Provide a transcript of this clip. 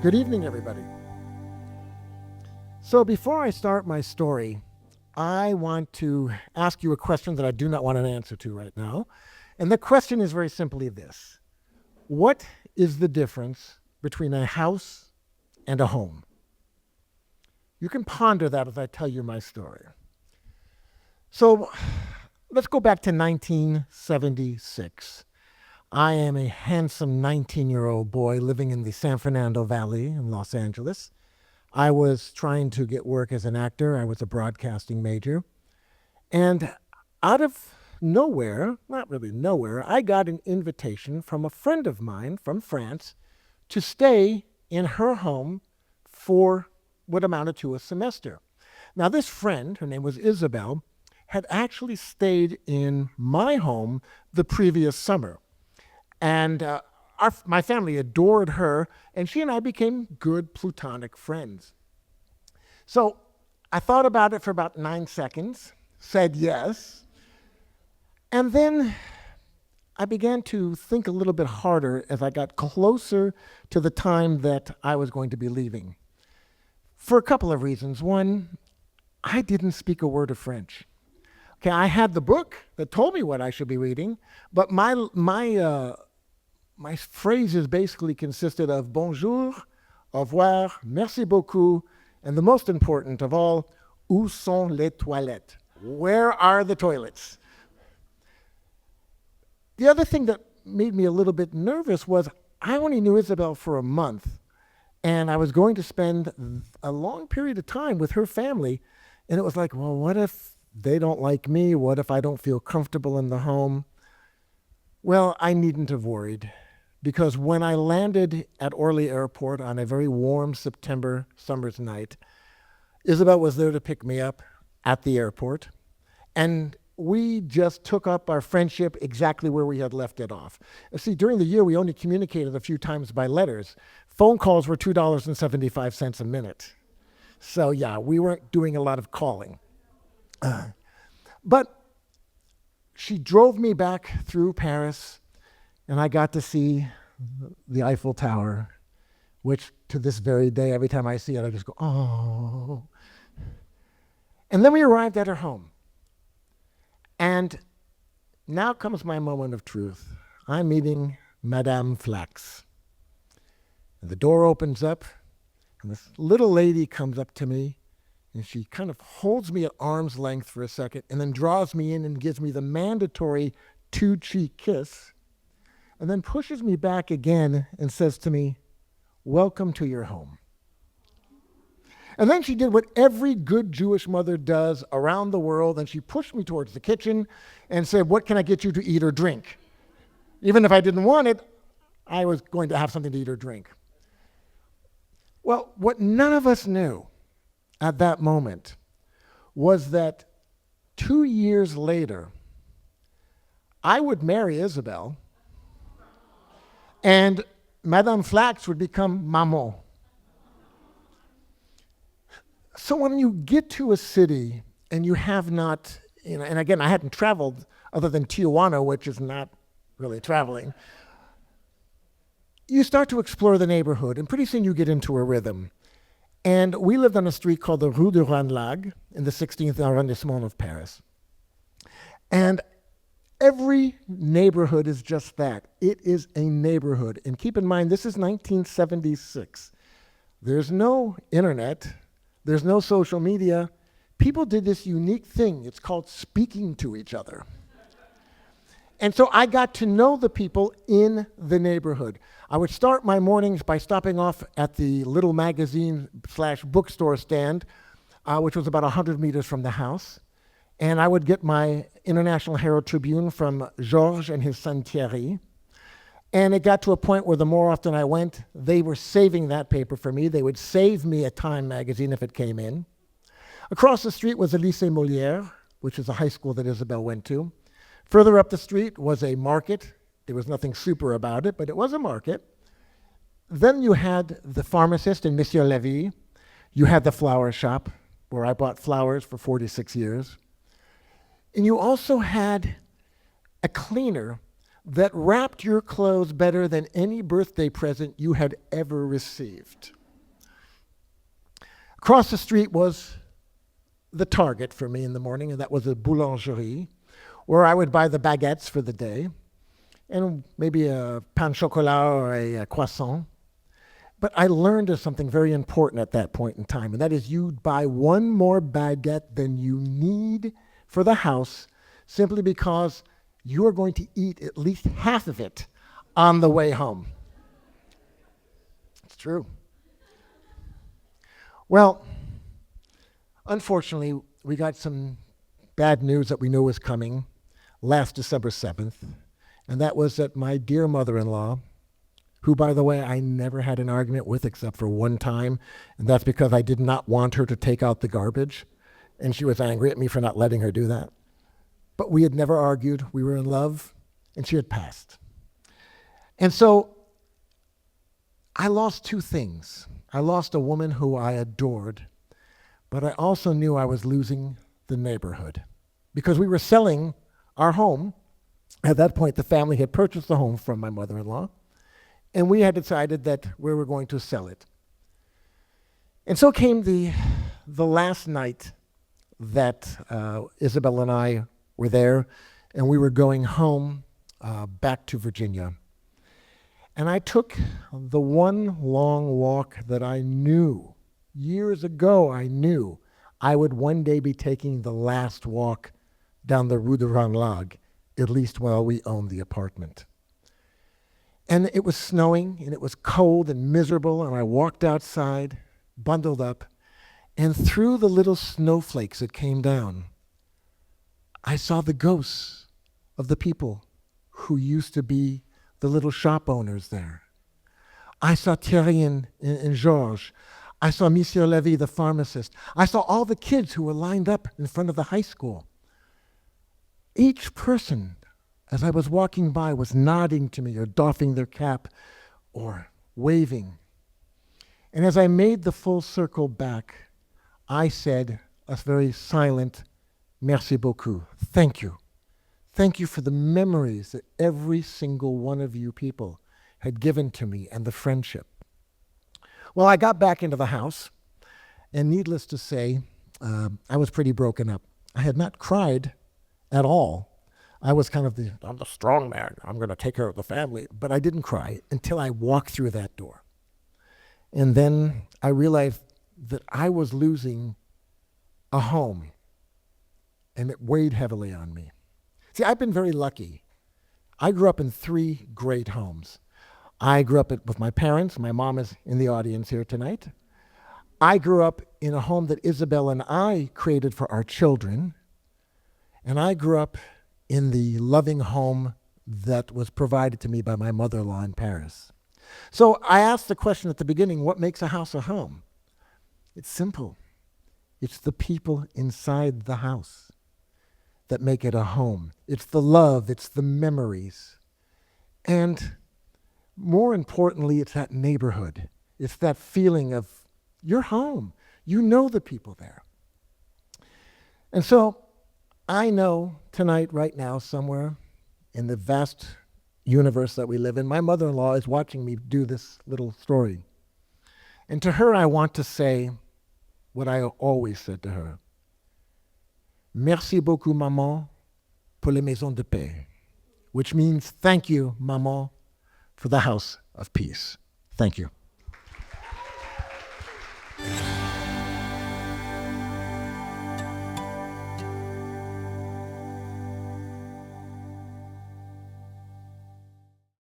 Good evening, everybody. So before I start my story, I want to ask you a question that I do not want an answer to right now. And the question is very simply this. What is the difference between a house and a home? You can ponder that as I tell you my story. So let's go back to 1976. I am a handsome 19-year-old boy living in the San Fernando Valley in Los Angeles. I was trying to get work as an actor. I was a broadcasting major. And out of nowhere, not really nowhere, I got an invitation from a friend of mine from France to stay in her home for what amounted to a semester. Now, this friend, her name was Isabel, had actually stayed in my home the previous summer. And my family adored her, and she and I became good platonic friends. So I thought about it for about 9 seconds, said yes, and then I began to think a little bit harder as I got closer to the time that I was going to be leaving. For a couple of reasons. One, I didn't speak a word of French. Okay, I had the book that told me what I should be reading, but my phrases basically consisted of bonjour, au revoir, merci beaucoup, and the most important of all, où sont les toilettes? Where are the toilets? The other thing that made me a little bit nervous was I only knew Isabel for a month, and I was going to spend a long period of time with her family, and it was like, well, what if they don't like me? What if I don't feel comfortable in the home? Well, I needn't have worried, because when I landed at Orly Airport on a very warm September summer's night, Isabel was there to pick me up at the airport, and we just took up our friendship exactly where we had left it off. See, during the year, we only communicated a few times by letters. Phone calls were $2.75 a minute. So yeah, we weren't doing a lot of calling. But she drove me back through Paris, and I got to see the Eiffel Tower, which to this very day, every time I see it, I just go, oh. And then we arrived at her home. And now comes my moment of truth. I'm meeting Madame Flax. And the door opens up, and this little lady comes up to me, and she kind of holds me at arm's length for a second, and then draws me in and gives me the mandatory two-cheek kiss, and then pushes me back again and says to me, welcome to your home. And then she did what every good Jewish mother does around the world, and she pushed me towards the kitchen and said, what can I get you to eat or drink? Even if I didn't want it, I was going to have something to eat or drink. Well, what none of us knew at that moment was that 2 years later, I would marry Isabel, and Madame Flax would become Maman. So when you get to a city and you have not, and again, I hadn't traveled other than Tijuana, which is not really traveling, you start to explore the neighborhood, and pretty soon you get into a rhythm. And we lived on a street called the Rue de Ranelagh in the 16th arrondissement of Paris. And every neighborhood is just that. It is a neighborhood. And keep in mind, this is 1976. There's no internet. There's no social media. People did this unique thing. It's called speaking to each other. And so I got to know the people in the neighborhood. I would start my mornings by stopping off at the little magazine/bookstore stand, which was about 100 meters from the house. And I would get my International Herald Tribune from Georges and his son Thierry. And it got to a point where the more often I went, they were saving that paper for me. They would save me a Time magazine if it came in. Across the street was the Lycée Molière, which is a high school that Isabel went to. Further up the street was a market. There was nothing super about it, but it was a market. Then you had the pharmacist in Monsieur Lévy. You had the flower shop, where I bought flowers for 46 years. And you also had a cleaner that wrapped your clothes better than any birthday present you had ever received. Across the street was the Target for me in the morning, and that was a boulangerie, where I would buy the baguettes for the day, and maybe a pain chocolat or a croissant. But I learned of something very important at that point in time, and that is you buy one more baguette than you need for the house simply because you are going to eat at least half of it on the way home. It's true. Well, unfortunately, we got some bad news that we knew was coming last December 7th, and that was that my dear mother-in-law, who, by the way, I never had an argument with except for one time, and that's because I did not want her to take out the garbage, and she was angry at me for not letting her do that. But we had never argued. We were in love, and she had passed. And so I lost two things. I lost a woman who I adored, but I also knew I was losing the neighborhood because we were selling our home. At that point, the family had purchased the home from my mother-in-law, and we had decided that we were going to sell it. And so came the last night that Isabel and I were there, and we were going home back to Virginia. And I took the one long walk that I knew, years ago I knew, I would one day be taking the last walk down the Rue de Ranelagh, at least while we owned the apartment. And it was snowing, and it was cold and miserable, and I walked outside, bundled up, and through the little snowflakes that came down, I saw the ghosts of the people who used to be the little shop owners there. I saw Thierry and Georges. I saw Monsieur Levy, the pharmacist. I saw all the kids who were lined up in front of the high school. Each person, as I was walking by, was nodding to me or doffing their cap or waving. And as I made the full circle back, I said a very silent, merci beaucoup, thank you. Thank you for the memories that every single one of you people had given to me and the friendship. Well, I got back into the house, and needless to say, I was pretty broken up. I had not cried at all. I was kind of I'm the strong man. I'm going to take care of the family. But I didn't cry until I walked through that door. And then I realized that I was losing a home, and it weighed heavily on me. See, I've been very lucky. I grew up in 3 great homes. I grew up with my parents. My mom is in the audience here tonight. I grew up in a home that Isabel and I created for our children. And I grew up in the loving home that was provided to me by my mother-in-law in Paris. So I asked the question at the beginning, what makes a house a home? It's simple. It's the people inside the house that make it a home. It's the love, it's the memories. And more importantly, it's that neighborhood. It's that feeling of you're home. You know the people there. And so I know tonight, right now, somewhere in the vast universe that we live in, my mother-in-law is watching me do this little story. And to her, I want to say what I always said to her. Merci beaucoup, maman, pour les maisons de paix, which means thank you, maman, for the house of peace. Thank you.